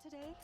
today?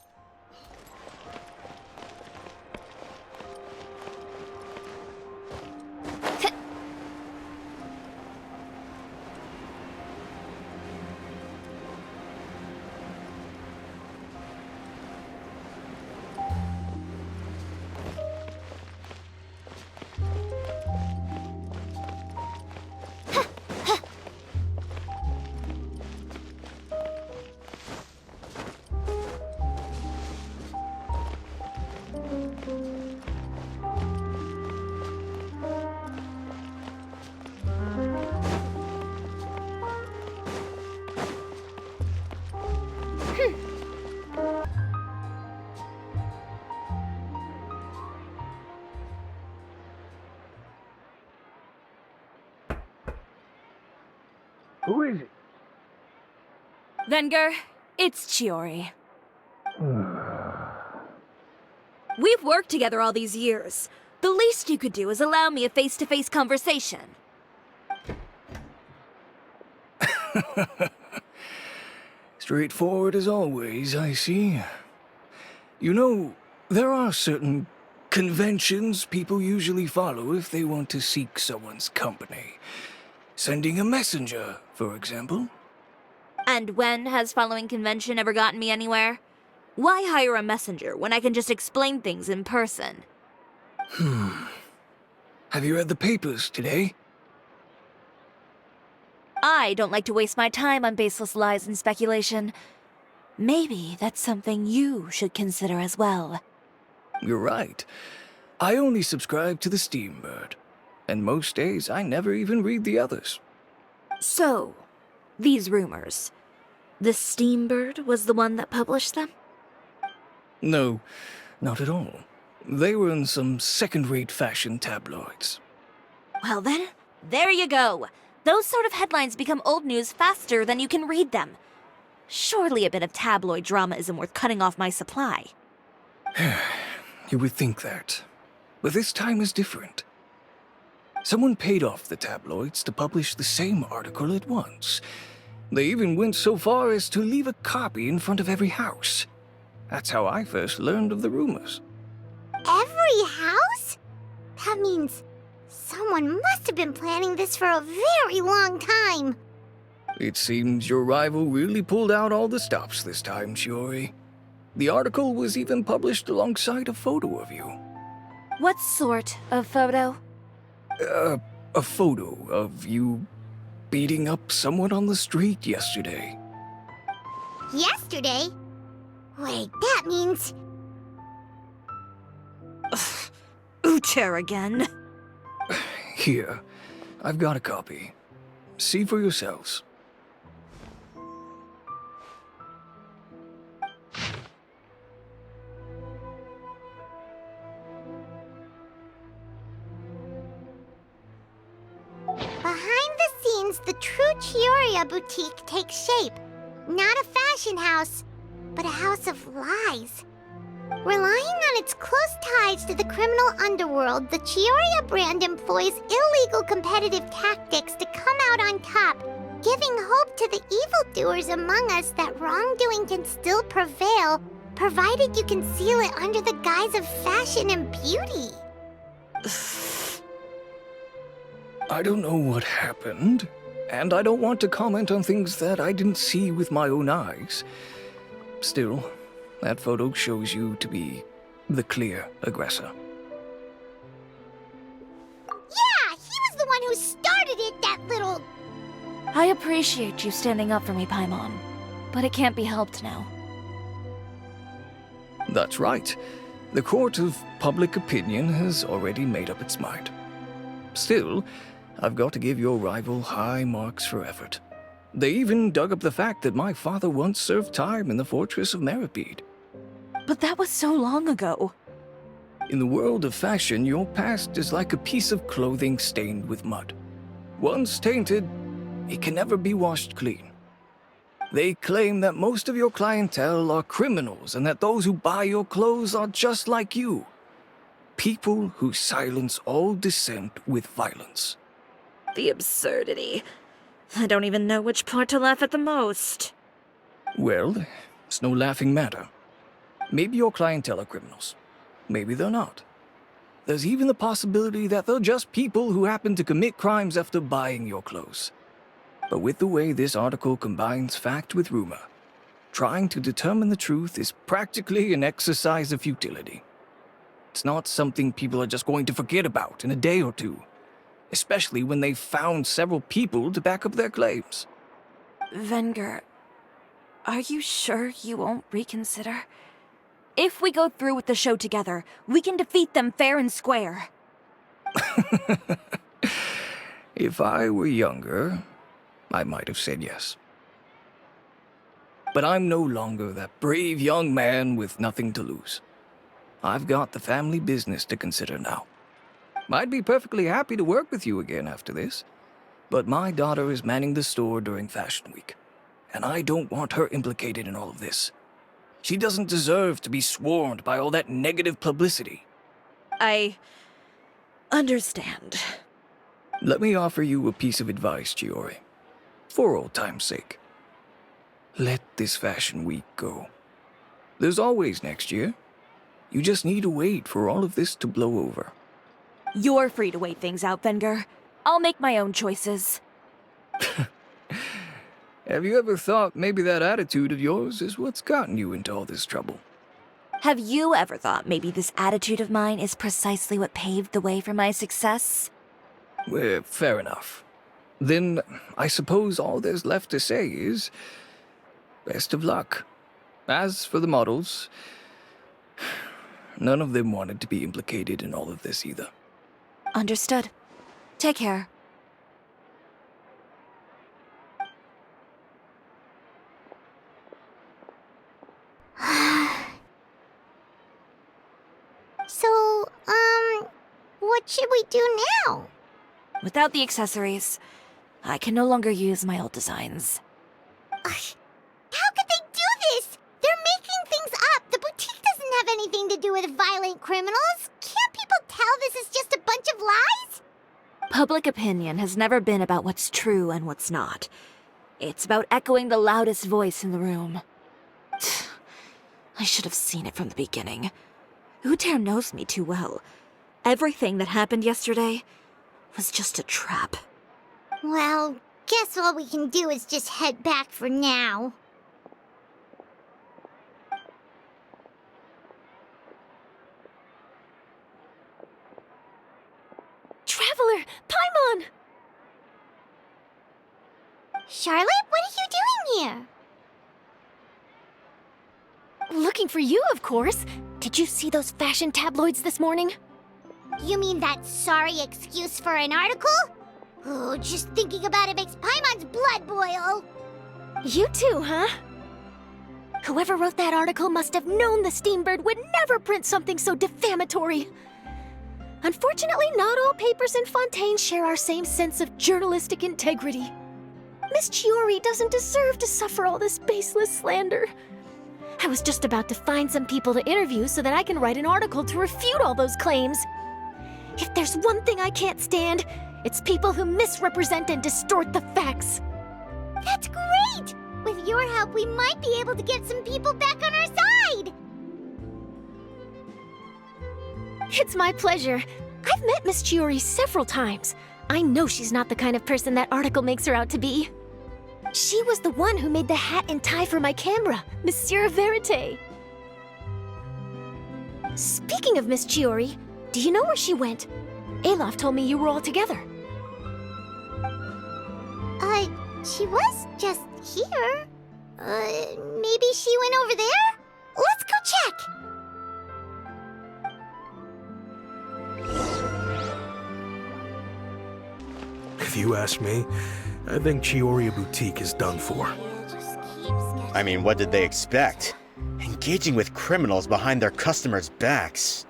Who is it? Venger, it's Chiori. We've worked together all these years. The least you could do is allow me a face-to-face conversation. Straightforward as always, I see. You know, there are certain conventions people usually follow if they want to seek someone's company. Sending a messenger, for example. And when has following convention ever gotten me anywhere? Why hire a messenger when I can just explain things in person? Have you read the papers today? I don't like to waste my time on baseless lies and speculation. Maybe that's something you should consider as well. You're right. I only subscribe to the Steambird. And most days, I never even read the others. So, these rumors. The Steambird was the one that published them? No, not at all. They were in some second-rate fashion tabloids. Well then, there you go. Those sort of headlines become old news faster than you can read them. Surely a bit of tabloid drama isn't worth cutting off my supply. You would think that. But this time is different. Someone paid off the tabloids to publish the same article at once. They even went so far as to leave a copy in front of every house. That's how I first learned of the rumors. Every house? That means someone must have been planning this for a very long time. It seems your rival really pulled out all the stops this time, Chiori. The article was even published alongside a photo of you. What sort of photo? A photo of you beating up someone on the street yesterday. Yesterday? Wait, that means... Ucher again. Here, I've got a copy. See for yourselves. Behind the scenes, the true Chiori boutique takes shape. Not a fashion house, but a house of lies. Relying on its close ties to the criminal underworld, the Chiori brand employs illegal competitive tactics to come out on top, giving hope to the evildoers among us that wrongdoing can still prevail, provided you conceal it under the guise of fashion and beauty. I don't know what happened, and I don't want to comment on things that I didn't see with my own eyes. Still, that photo shows you to be the clear aggressor. Yeah, he was the one who started it, that little... I appreciate you standing up for me, Paimon, but it can't be helped now. That's right. The court of public opinion has already made up its mind. Still, I've got to give your rival high marks for effort. They even dug up the fact that my father once served time in the fortress of Meripede. But that was so long ago. In the world of fashion, your past is like a piece of clothing stained with mud. Once tainted, it can never be washed clean. They claim that most of your clientele are criminals and that those who buy your clothes are just like you. People who silence all dissent with violence. The absurdity. I don't even know which part to laugh at the most. Well, it's no laughing matter. Maybe your clientele are criminals. Maybe they're not. There's even the possibility that they're just people who happen to commit crimes after buying your clothes. But with the way this article combines fact with rumor, trying to determine the truth is practically an exercise of futility. It's not something people are just going to forget about in a day or two, especially when they've found several people to back up their claims. Venger, are you sure you won't reconsider? If we go through with the show together, we can defeat them fair and square. If I were younger, I might have said yes. But I'm no longer that brave young man with nothing to lose. I've got the family business to consider now. I'd be perfectly happy to work with you again after this, but my daughter is manning the store during Fashion Week, and I don't want her implicated in all of this. She doesn't deserve to be swarmed by all that negative publicity. I understand. Let me offer you a piece of advice, Chiori. For old time's sake. Let this Fashion Week go. There's always next year. You just need to wait for all of this to blow over. You're free to wait things out, Venger. I'll make my own choices. Have you ever thought maybe that attitude of yours is what's gotten you into all this trouble? Have you ever thought maybe this attitude of mine is precisely what paved the way for my success? Well, fair enough. Then I suppose all there's left to say is, best of luck. As for the models, none of them wanted to be implicated in all of this either. Understood. Take care. So, what should we do now? Without the accessories, I can no longer use my old designs. How could they do this? They're making things up. The boutique doesn't have anything to do with violent criminals. Can't people tell this is just a bunch of lies? Public opinion has never been about what's true and what's not. It's about echoing the loudest voice in the room. I should have seen it from the beginning. Uter knows me too well. Everything that happened yesterday was just a trap. Well, guess all we can do is just head back for now. Traveler! Paimon! Charlotte, what are you doing here? Looking for you, of course. Did you see those fashion tabloids this morning? You mean that sorry excuse for an article? Oh, just thinking about it makes Paimon's blood boil. You too, huh? Whoever wrote that article must have known the Steambird would never print something so defamatory. Unfortunately, not all papers in Fontaine share our same sense of journalistic integrity. Miss Chiori doesn't deserve to suffer all this baseless slander. I was just about to find some people to interview so that I can write an article to refute all those claims. If there's one thing I can't stand, it's people who misrepresent and distort the facts. That's great! With your help, we might be able to get some people back on our side! It's my pleasure. I've met Miss Chiori several times. I know she's not the kind of person that article makes her out to be. She was the one who made the hat and tie for my camera, Monsieur Verite. Speaking of Miss Chiori, do you know where she went? Alof told me you were all together. She was just here. Maybe she went over there? Let's go check! If you ask me, I think Chiori Boutique is done for. I mean, what did they expect? Engaging with criminals behind their customers' backs.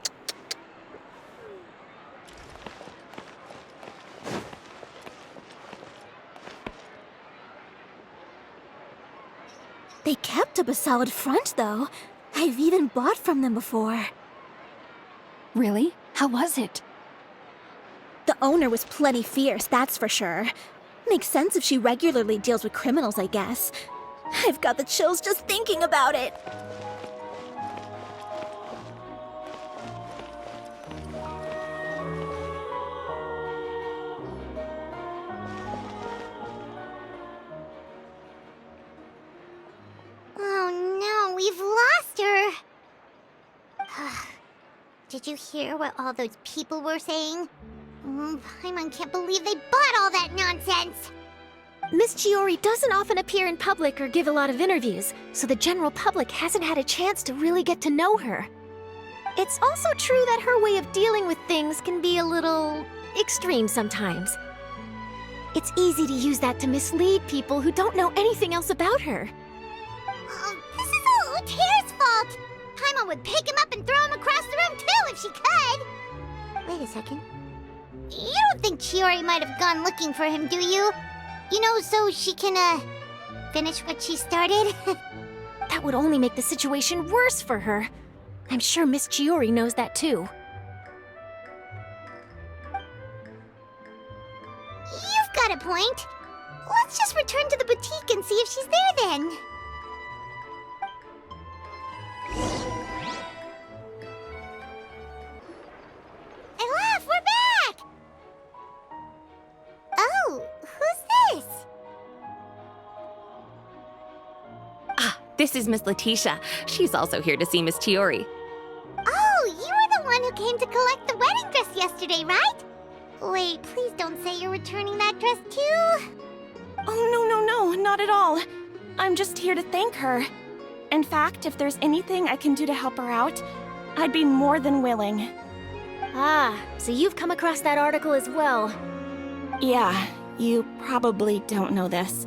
They kept up a solid front, though. I've even bought from them before. Really? How was it? The owner was plenty fierce, that's for sure. Makes sense if she regularly deals with criminals, I guess. I've got the chills just thinking about it. Did you hear what all those people were saying? Paimon can't believe they bought all that nonsense! Miss Chiori doesn't often appear in public or give a lot of interviews, so the general public hasn't had a chance to really get to know her. It's also true that her way of dealing with things can be a little extreme sometimes. It's easy to use that to mislead people who don't know anything else about her. This is all Utier's fault! Paimon would pick him up and throw him across the room too if she could! Wait a second. You don't think Chiori might have gone looking for him, do you? You know, so she can, finish what she started? That would only make the situation worse for her. I'm sure Miss Chiori knows that too. You've got a point. Let's just return to the boutique and see if she's there then. Olaf, we're back! Oh, who's this? This is Miss Letitia. She's also here to see Miss Chiori. Oh, you were the one who came to collect the wedding dress yesterday, right? Wait, please don't say you're returning that dress too. Oh, no, not at all. I'm just here to thank her. In fact, if there's anything I can do to help her out, I'd be more than willing. Ah, so you've come across that article as well. Yeah, you probably don't know this,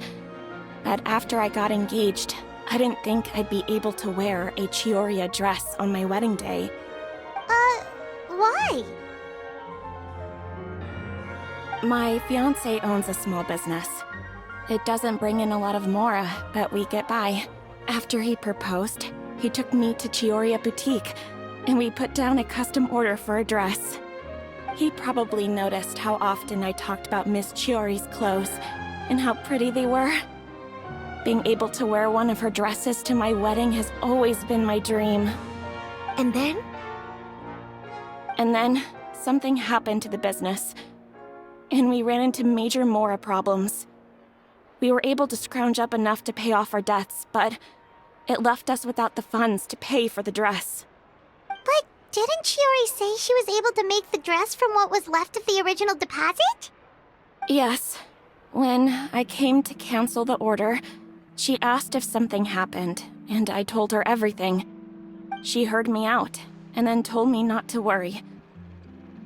but after I got engaged, I didn't think I'd be able to wear a Chiori dress on my wedding day. Why? My fiancé owns a small business. It doesn't bring in a lot of mora, but we get by. After he proposed, he took me to Chiori Boutique, and we put down a custom order for a dress. He probably noticed how often I talked about Miss Chiori's clothes, and how pretty they were. Being able to wear one of her dresses to my wedding has always been my dream. And then? And then, something happened to the business, and we ran into major mora problems. We were able to scrounge up enough to pay off our debts, but it left us without the funds to pay for the dress. But didn't Chiori say she was able to make the dress from what was left of the original deposit? Yes. When I came to cancel the order, she asked if something happened, and I told her everything. She heard me out, and then told me not to worry.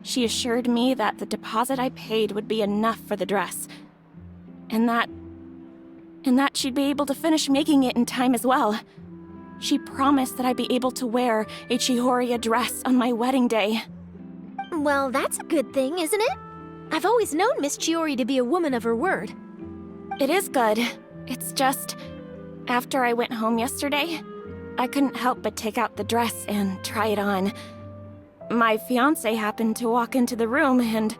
She assured me that the deposit I paid would be enough for the dress, and that she'd be able to finish making it in time as well. She promised that I'd be able to wear a Chiori dress on my wedding day. Well, that's a good thing, isn't it? I've always known Miss Chiori to be a woman of her word. It is good. It's just, after I went home yesterday, I couldn't help but take out the dress and try it on. My fiancé happened to walk into the room, and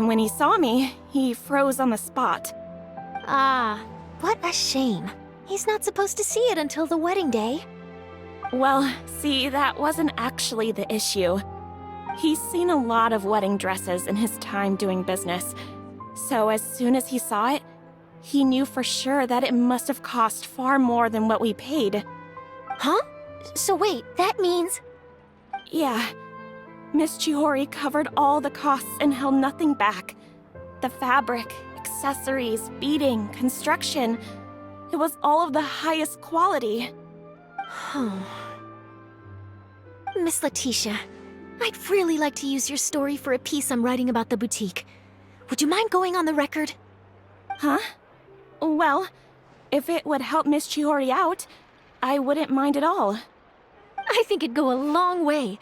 when he saw me, he froze on the spot. Ah, what a shame. He's not supposed to see it until the wedding day. Well, see, that wasn't actually the issue. He's seen a lot of wedding dresses in his time doing business, so as soon as he saw it, he knew for sure that it must have cost far more than what we paid. Huh? So wait, that means... Yeah. Miss Chiori covered all the costs and held nothing back. The fabric, accessories, beading, construction. It was all of the highest quality. Miss Letitia, I'd really like to use your story for a piece I'm writing about the boutique. Would you mind going on the record? Huh? Well, if it would help Miss Chiori out, I wouldn't mind at all. I think it'd go a long way.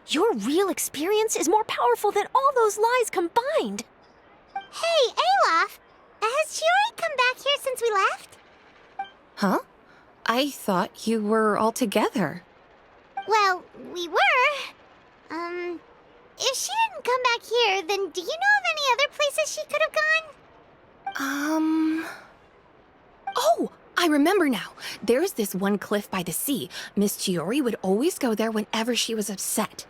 Your real experience is more powerful than all those lies combined. Hey, Olaf! Has Chiori come back here since we left? Huh? I thought you were all together. Well, we were. If she didn't come back here, then do you know of any other places she could have gone? Oh, I remember now. There's this one cliff by the sea. Miss Chiori would always go there whenever she was upset.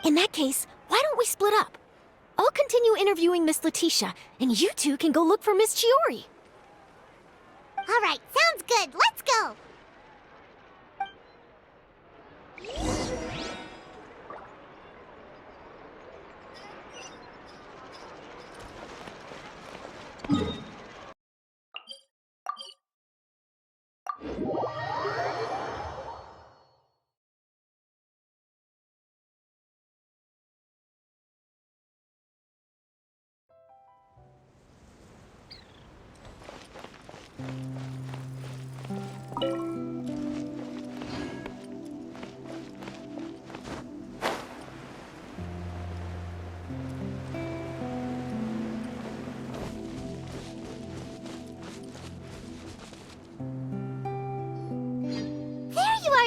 In that case, why don't we split up? I'll continue interviewing Miss Letitia, and you two can go look for Miss Chiori. All right, sounds good. Let's go.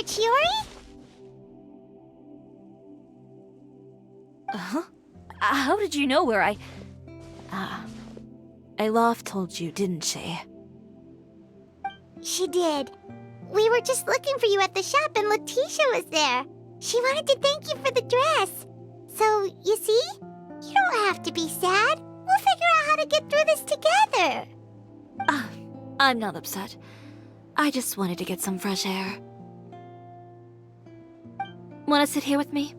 there, Chiori? Uh-huh. How did you know where Aloft told you, didn't she? She did. We were just looking for you at the shop and Letitia was there. She wanted to thank you for the dress. So, you see? You don't have to be sad. We'll figure out how to get through this together. I'm not upset. I just wanted to get some fresh air. Want to sit here with me?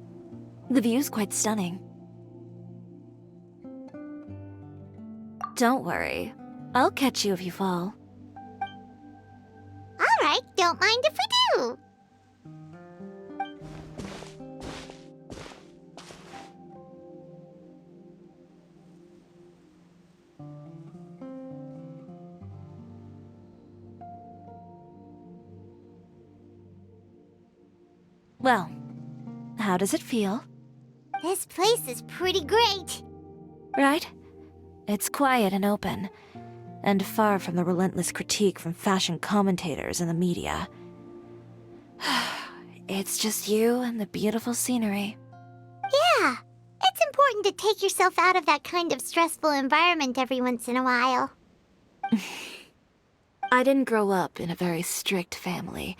The view's quite stunning. Don't worry. I'll catch you if you fall. All right, don't mind if we do. Well, how does it feel? This place is pretty great. Right? It's quiet and open, and far from the relentless critique from fashion commentators and the media. It's just you and the beautiful scenery. Yeah, it's important to take yourself out of that kind of stressful environment every once in a while. I didn't grow up in a very strict family.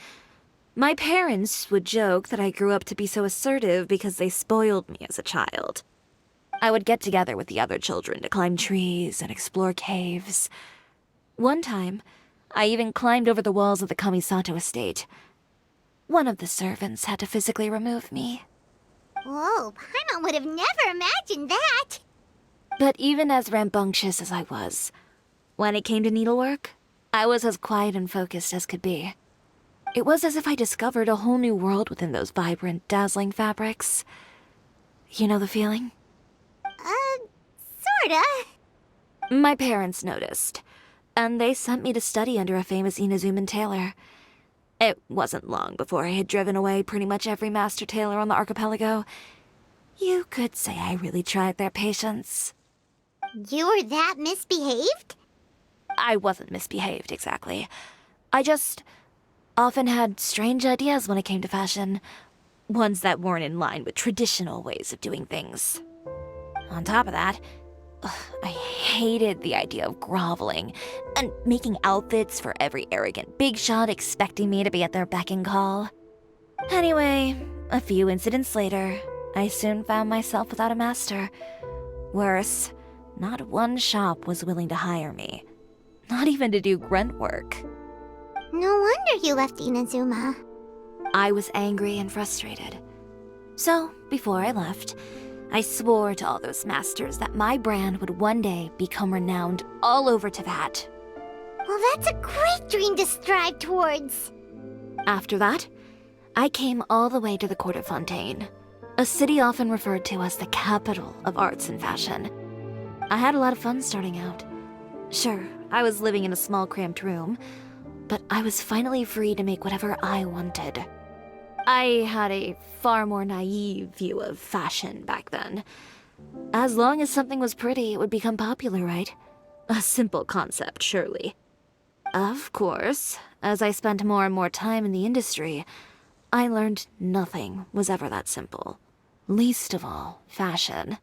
My parents would joke that I grew up to be so assertive because they spoiled me as a child. I would get together with the other children to climb trees and explore caves. One time, I even climbed over the walls of the Kamisato estate. One of the servants had to physically remove me. Whoa, Paimon would have never imagined that. But even as rambunctious as I was, when it came to needlework, I was as quiet and focused as could be. It was as if I discovered a whole new world within those vibrant, dazzling fabrics. You know the feeling? Sorta. My parents noticed, and they sent me to study under a famous Inazuman tailor. It wasn't long before I had driven away pretty much every master tailor on the archipelago. You could say I really tried their patience. You were that misbehaved? I wasn't misbehaved, exactly. I just often had strange ideas when it came to fashion. Ones that weren't in line with traditional ways of doing things. On top of that, I hated the idea of groveling and making outfits for every arrogant big shot expecting me to be at their beck and call. Anyway, a few incidents later, I soon found myself without a master. Worse, not one shop was willing to hire me. Not even to do grunt work. No wonder you left Inazuma. I was angry and frustrated. So, before I left, I swore to all those masters that my brand would one day become renowned all over Teyvat. Well, that's a great dream to strive towards. After that, I came all the way to the court of Fontaine, a city often referred to as the capital of arts and fashion. I had a lot of fun starting out. Sure, I was living in a small cramped room, but I was finally free to make whatever I wanted. I had a far more naive view of fashion back then. As long as something was pretty, it would become popular, right? A simple concept, surely. Of course, as I spent more and more time in the industry, I learned nothing was ever that simple. Least of all, fashion.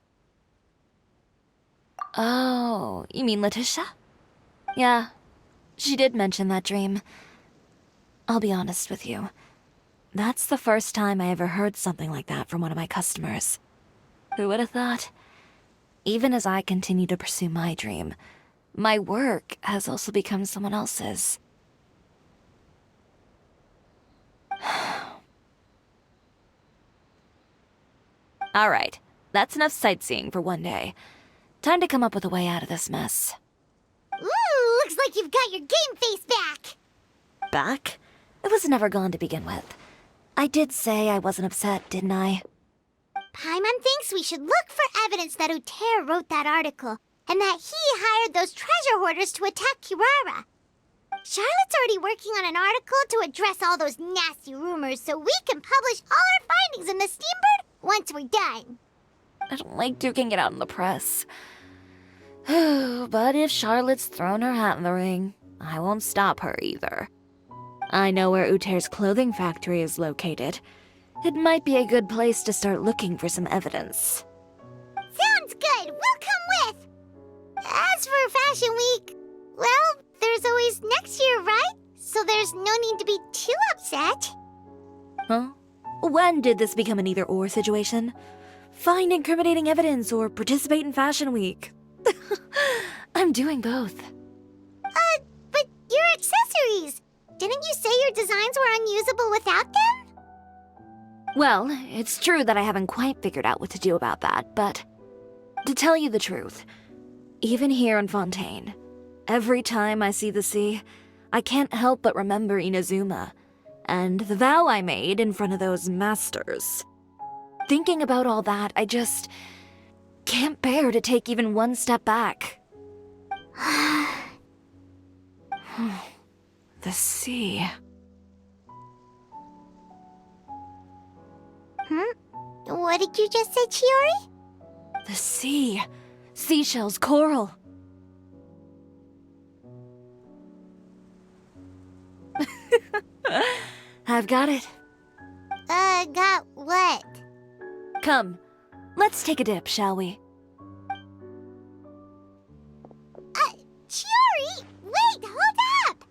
Oh, you mean Letitia? Yeah, she did mention that dream. I'll be honest with you. That's the first time I ever heard something like that from one of my customers. Who would have thought? Even as I continue to pursue my dream, my work has also become someone else's. All right, that's enough sightseeing for one day. Time to come up with a way out of this mess. Ooh, looks like you've got your game face back. Back? It was never gone to begin with. I did say I wasn't upset, didn't I? Paimon thinks we should look for evidence that Uter wrote that article, and that he hired those treasure hoarders to attack Kirara. Charlotte's already working on an article to address all those nasty rumors so we can publish all our findings in the Steambird once we're done. I don't like duking it out in the press. But if Charlotte's thrown her hat in the ring, I won't stop her either. I know where Uter's clothing factory is located. It might be a good place to start looking for some evidence. Sounds good! We'll come with! As for Fashion Week, well, there's always next year, right? So there's no need to be too upset. Huh? When did this become an either-or situation? Find incriminating evidence or participate in Fashion Week. I'm doing both. But your accessories! Didn't you say your designs were unusable without them? Well, it's true that I haven't quite figured out what to do about that, but to tell you the truth, even here in Fontaine, every time I see the sea, I can't help but remember Inazuma and the vow I made in front of those masters. Thinking about all that, I just can't bear to take even one step back. The sea. What did you just say, Chiori? The sea. Seashells, coral. I've got it. Got what? Come, let's take a dip, shall we? Chiori! Wait, hold up!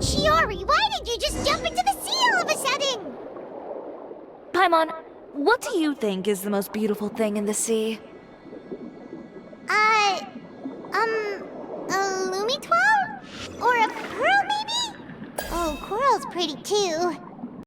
Chiori, why did you just jump into the sea all of a sudden? Paimon, what do you think is the most beautiful thing in the sea? A Lumitoile? Or a pearl, maybe? Oh, coral's pretty too.